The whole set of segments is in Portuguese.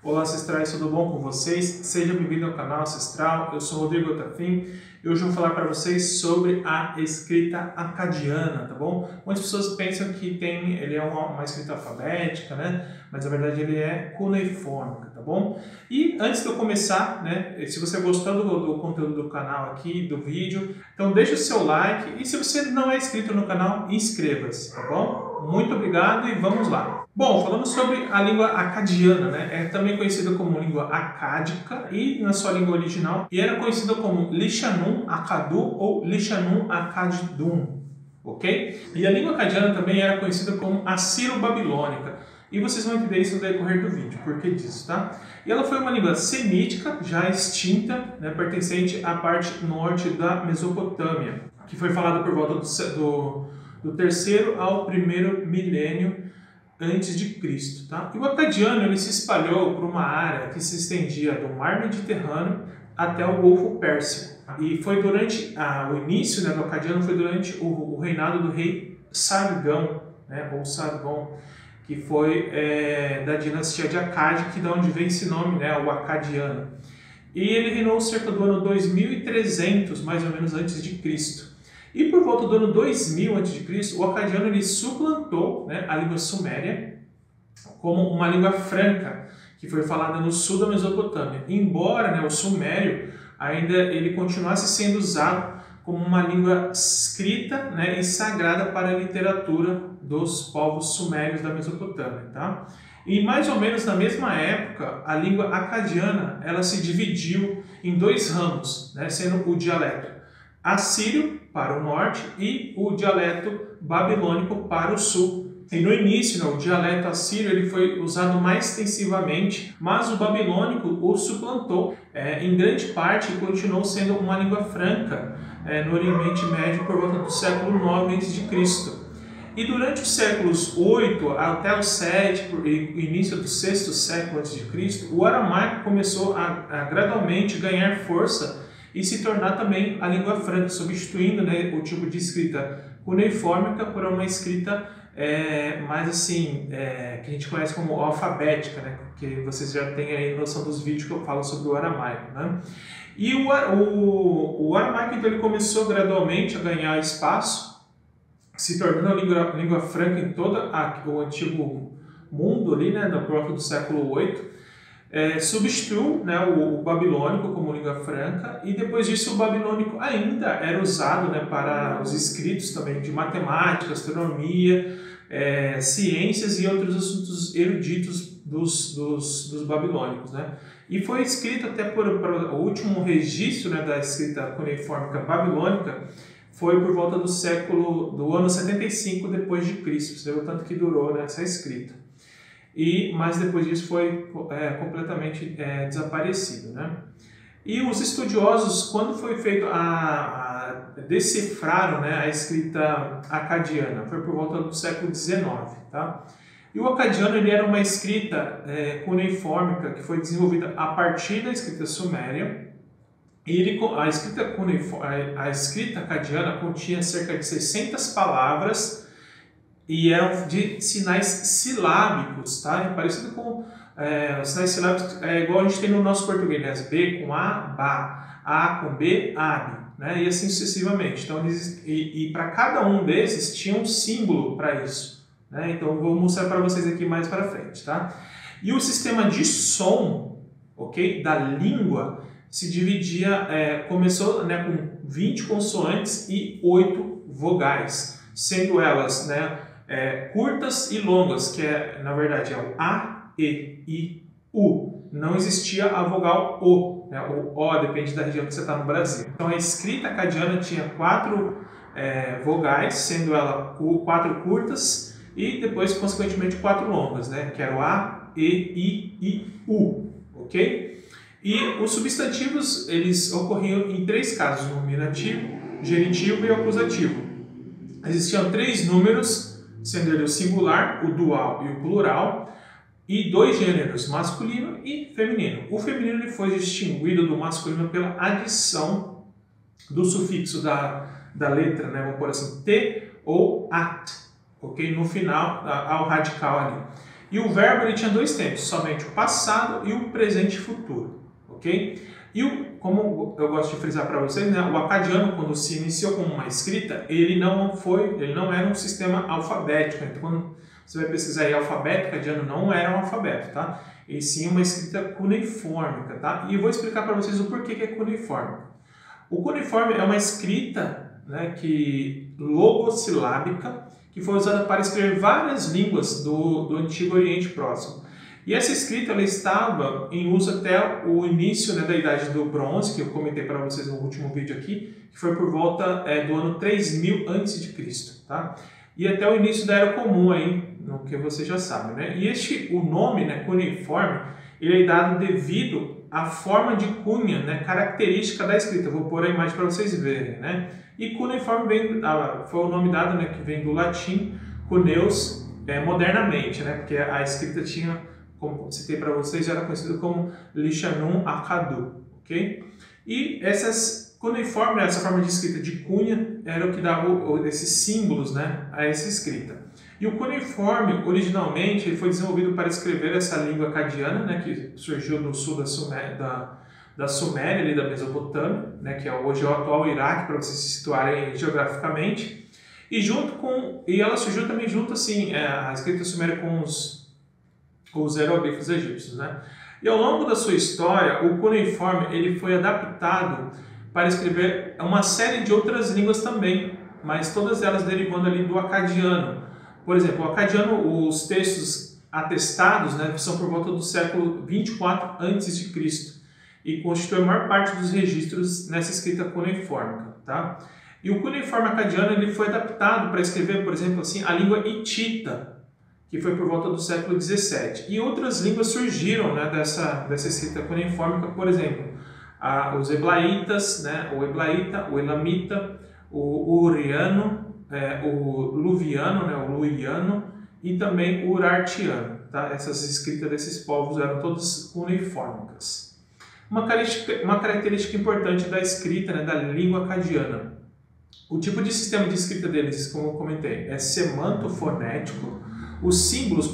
Olá ancestrais, tudo bom com vocês? Seja bem-vindo ao canal Ancestral, eu sou Rodrigo Otafim e hoje eu vou falar para vocês sobre a escrita acadiana, tá bom? Muitas pessoas pensam que ele é uma escrita alfabética, né? Mas na verdade ele é cuneiforme, tá bom? E antes de eu começar, né? Se você gostou do conteúdo do canal aqui, do vídeo, então deixa o seu like e se você não é inscrito no canal, inscreva-se, tá bom? Muito obrigado e vamos lá. Bom, falando sobre a língua acadiana, né? É também conhecida como língua acádica e na sua língua original, e era conhecida como Lishanun Akadu ou Lishanun Akadum, ok? E a língua acadiana também era conhecida como assiro-babilônica, e vocês vão entender isso no decorrer do vídeo, por que disso, tá? E ela foi uma língua semítica, já extinta, né, pertencente à parte norte da Mesopotâmia, que foi falada por volta do terceiro ao primeiro milênio antes de Cristo, tá? E o acadiano ele se espalhou por uma área que se estendia do Mar Mediterrâneo até o Golfo Pérsico. E foi durante o início, né, do acadiano foi durante o reinado do rei Sargão, né, ou Sargon, que foi da dinastia de Acade, que é de onde vem esse nome, né, o acadiano. E ele reinou cerca do ano 2300, mais ou menos antes de Cristo. E por volta do ano 2000 a.C., o acadiano ele suplantou, né, a língua suméria como uma língua franca, que foi falada no sul da Mesopotâmia. Embora, né, o sumério ainda ele continuasse sendo usado como uma língua escrita, né, e sagrada para a literatura dos povos sumérios da Mesopotâmia. Tá? E mais ou menos na mesma época, a língua acadiana ela se dividiu em dois ramos, né, sendo o dialeto assírio para o norte e o dialeto babilônico para o sul. E no início, né, o dialeto assírio ele foi usado mais extensivamente, mas o babilônico o suplantou em grande parte e continuou sendo uma língua franca no Oriente Médio por volta do século IX a.C. E durante os séculos 8 até o 7, início do 6º século a.C., o aramaico começou a gradualmente ganhar força e se tornar também a língua franca, substituindo, né, o tipo de escrita cuneiforme por uma escrita mais assim, que a gente conhece como alfabética, né, porque vocês já têm aí noção dos vídeos que eu falo sobre o aramaico, né? E o aramaico então ele começou gradualmente a ganhar espaço, se tornando a língua franca em todo o antigo mundo ali, né, por volta do século 8. Substituiu, né, o babilônico como língua franca e depois disso o babilônico ainda era usado, né, para os escritos também de matemática, astronomia, ciências e outros assuntos eruditos dos babilônicos, né? E foi escrito até por o último registro, né, da escrita cuneiforme babilônica foi por volta do ano 75 depois de Cristo, você vê o tanto que durou, né, essa escrita. Mas depois disso foi completamente desaparecido, né? E os estudiosos, quando foi feito decifraram, né, a escrita acadiana, foi por volta do século XIX, tá? E o acadiano ele era uma escrita cuneiforme que foi desenvolvida a partir da escrita suméria. E a escrita acadiana continha cerca de 600 palavras e eram de sinais silábicos, tá? É parecido com os sinais silábicos, igual a gente tem no nosso português, né? B com A, ba, A com B, ab, né? E assim sucessivamente. Então, para cada um desses tinha um símbolo para isso, né? Então, eu vou mostrar para vocês aqui mais para frente, tá? E o sistema de som, ok, da língua se dividia, começou, né, com 20 consoantes e 8 vogais, sendo elas, né, curtas e longas, que na verdade é o A, E, I, U. Não existia a vogal O, né? O O depende da região que você está no Brasil. Então a escrita acadiana tinha 4 vogais, sendo ela 4 curtas e depois, consequentemente, 4 longas, né? Que era o A, E, I e U, ok? E os substantivos eles ocorriam em 3 casos: nominativo, genitivo e acusativo. Existiam 3 números, sendo ele o singular, o dual e o plural, e 2 gêneros, masculino e feminino. O feminino ele foi distinguido do masculino pela adição do sufixo da letra, né, vamos pôr assim, T ou AT, ok? No final, ao radical ali. E o verbo ele tinha dois tempos, somente o passado e o presente e futuro, ok? E como eu gosto de frisar para vocês, né, o acadiano, quando se iniciou como uma escrita, ele não era um sistema alfabético. Então, quando você vai pesquisar aí alfabeto, acadiano não era um alfabeto, tá? E sim uma escrita cuneiforme, tá? E eu vou explicar para vocês o porquê que é cuneiforme. O cuneiforme é uma escrita, né, logossilábica, que foi usada para escrever várias línguas do Antigo Oriente Próximo. E essa escrita ela estava em uso até o início, né, da Idade do Bronze, que eu comentei para vocês no último vídeo aqui, que foi por volta do ano 3000 a.C., tá? E até o início da Era Comum, aí, no que você já sabe, né? E o nome, né, cuneiforme, ele é dado devido à forma de cunha, né, característica da escrita. Eu vou pôr a imagem para vocês verem, né? E cuneiforme foi o nome dado, né, que vem do latim cuneus, modernamente, né? Porque a escrita tinha, como citei para vocês, já era conhecido como Lishanum Akkadu, ok? E cuneiforme, essa forma de escrita de cunha, era o que dava esses símbolos, né, a essa escrita. E o cuneiforme, originalmente, ele foi desenvolvido para escrever essa língua acadiana, né, que surgiu no sul da Suméria, ali da Mesopotâmia, né, que é hoje o atual Iraque, para vocês se situarem geograficamente. E ela surgiu também junto, assim, a escrita suméria com os hieroglifos egípcios, né? E ao longo da sua história, o cuneiforme ele foi adaptado para escrever uma série de outras línguas também, mas todas elas derivando ali do acadiano. Por exemplo, o acadiano, os textos atestados, né, são por volta do século 24 a.C. e constitui a maior parte dos registros nessa escrita cuneiforme, tá? E o cuneiforme acadiano ele foi adaptado para escrever, por exemplo, assim, a língua hitita, que foi por volta do século 17. E outras línguas surgiram, né, dessa escrita cuneiforme, por exemplo, os heblaitas, né, o heblaíta, o elamita, o uriano, o luviano, né, o luiano e também o urartiano. Tá? Essas escritas desses povos eram todas cuneiformicas. Uma característica importante da escrita, né, da língua acadiana. O tipo de sistema de escrita deles, como eu comentei, é semantofonético. Os símbolos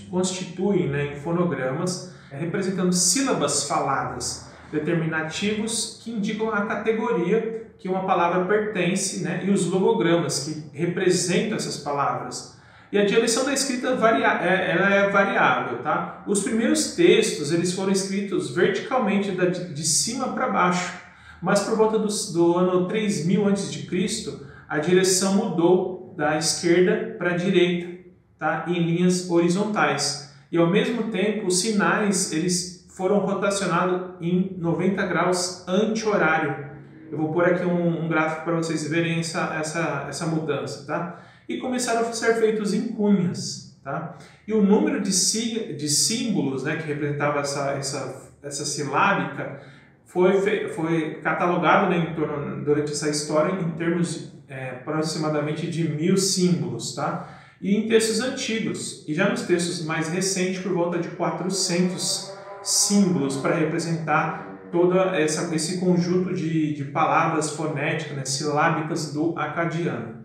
constituem, né, em fonogramas, representando sílabas faladas, determinativos que indicam a categoria que uma palavra pertence, né, e os logogramas que representam essas palavras. E a direção da escrita ela é variável, tá? Os primeiros textos eles foram escritos verticalmente de cima para baixo, mas por volta do ano 3000 a.C., a direção mudou da esquerda para a direita, tá? Em linhas horizontais. E ao mesmo tempo, os sinais eles foram rotacionados em 90 graus anti-horário. Eu vou pôr aqui um gráfico para vocês verem essa mudança, tá? E começaram a ser feitos em cunhas, tá? E o número de símbolos, né, que representava essa silábica foi catalogado, né, durante essa história em termos aproximadamente de 1000 símbolos, tá? E em textos antigos, e já nos textos mais recentes, por volta de 400 símbolos para representar todo esse conjunto de palavras fonéticas, né, silábicas do acadiano.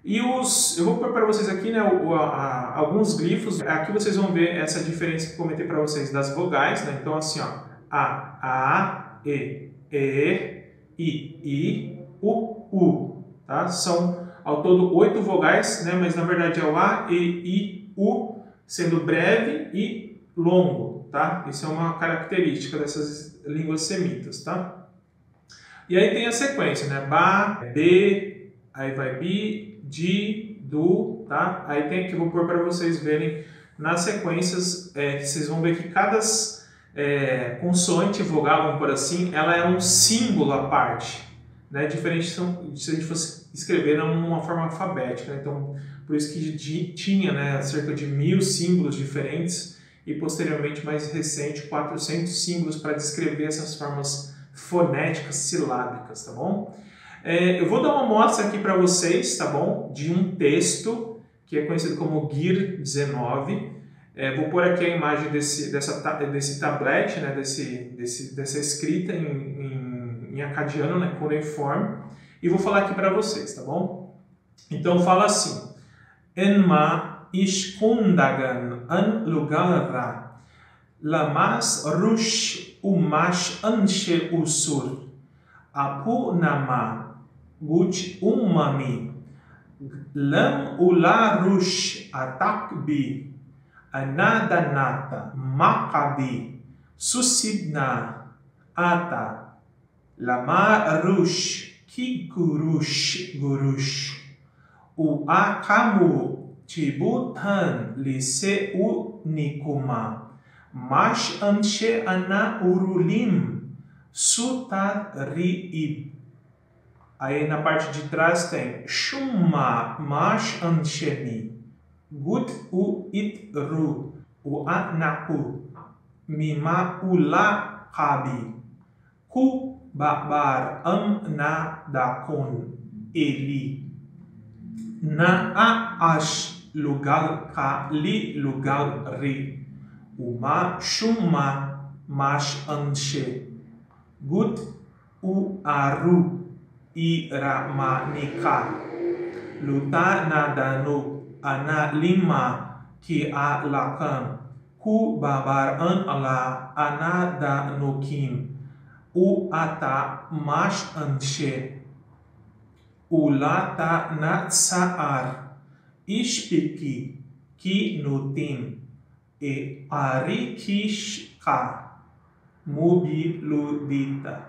E eu vou pôr para vocês aqui, né, alguns glifos. Aqui vocês vão ver essa diferença que eu comentei para vocês das vogais, né? Então assim, ó, A, E, I, U, tá? São ao todo 8 vogais, né? Mas na verdade é o A, E, I, U, sendo breve e longo, tá? Isso é uma característica dessas línguas semitas, tá? E aí tem a sequência, né? Ba, B, aí vai Bi, Di, Du, tá? Aí tem aqui, eu vou pôr para vocês verem nas sequências, vocês vão ver que cada consoante vogal, vamos por assim, ela é um símbolo à parte, né? Diferente se a gente fosse escrever numa forma alfabética, né? Então, por isso que tinha, né, cerca de 1000 símbolos diferentes e posteriormente, mais recente, 400 símbolos para descrever essas formas fonéticas silábicas, tá bom? Eu vou dar uma amostra aqui para vocês, tá bom? De um texto que é conhecido como GIR 19. Vou pôr aqui a imagem desse tablet, né? dessa escrita em acadiano, né? Cuneiforme, e vou falar aqui para vocês, tá bom? Então fala assim: Enma iskundagan an lugarra. Lamas rush umash anshe usur. Apu nama guch umami. Lam ula rush atakbi. Anadanata makabi. Susibna ata. Lama rush kikurush gurush. Uakamu tibutan lise unikuma. Mash anshe ana urulim sutariib. Aí na parte de trás tem Shumma mash anshemi. Gut u itru. U anaku. Mima ula kabi. Ku babar na dakon. Eli. Na ash lugal ka li lugal ri. Uma shumma mash anshe. Gut u aru iramanika. Luta nadanu ana lima ki a lakam. Ku babar an ala anadanukim. U ata mash anshe. Ulata natsaar. Ishpiki ki nutim. E arikishka mubiludita.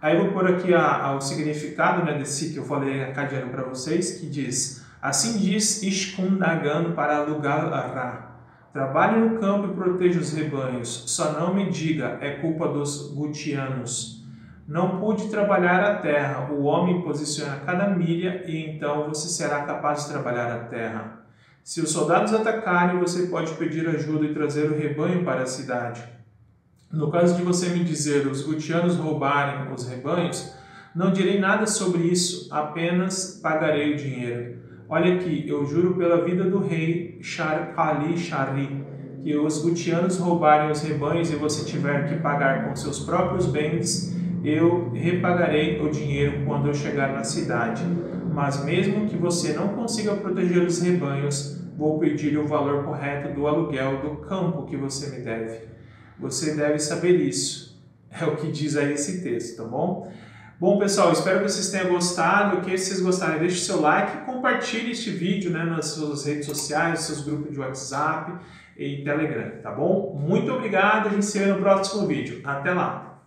Aí eu vou pôr aqui o significado, né, desse que eu falei acadiano para vocês, que diz: assim diz Ishkundagan para Lugar-Ra. Trabalhe no campo e proteja os rebanhos. Só não me diga, é culpa dos gutianos. Não pude trabalhar a terra. O homem posiciona cada milha e então você será capaz de trabalhar a terra. Se os soldados atacarem, você pode pedir ajuda e trazer o rebanho para a cidade. No caso de você me dizer os gutianos roubarem os rebanhos, não direi nada sobre isso, apenas pagarei o dinheiro. Olha aqui, eu juro pela vida do rei Sharkali Shari, que os gutianos roubarem os rebanhos e você tiver que pagar com seus próprios bens, eu repagarei o dinheiro quando eu chegar na cidade. Mas mesmo que você não consiga proteger os rebanhos, vou pedir o valor correto do aluguel do campo que você me deve. Você deve saber isso. É o que diz aí esse texto, tá bom? Bom, pessoal, espero que vocês tenham gostado. Que se vocês gostarem, deixe seu like e compartilhe este vídeo, né, nas suas redes sociais, nos seus grupos de WhatsApp e Telegram, tá bom? Muito obrigado, a gente se vê no próximo vídeo. Até lá!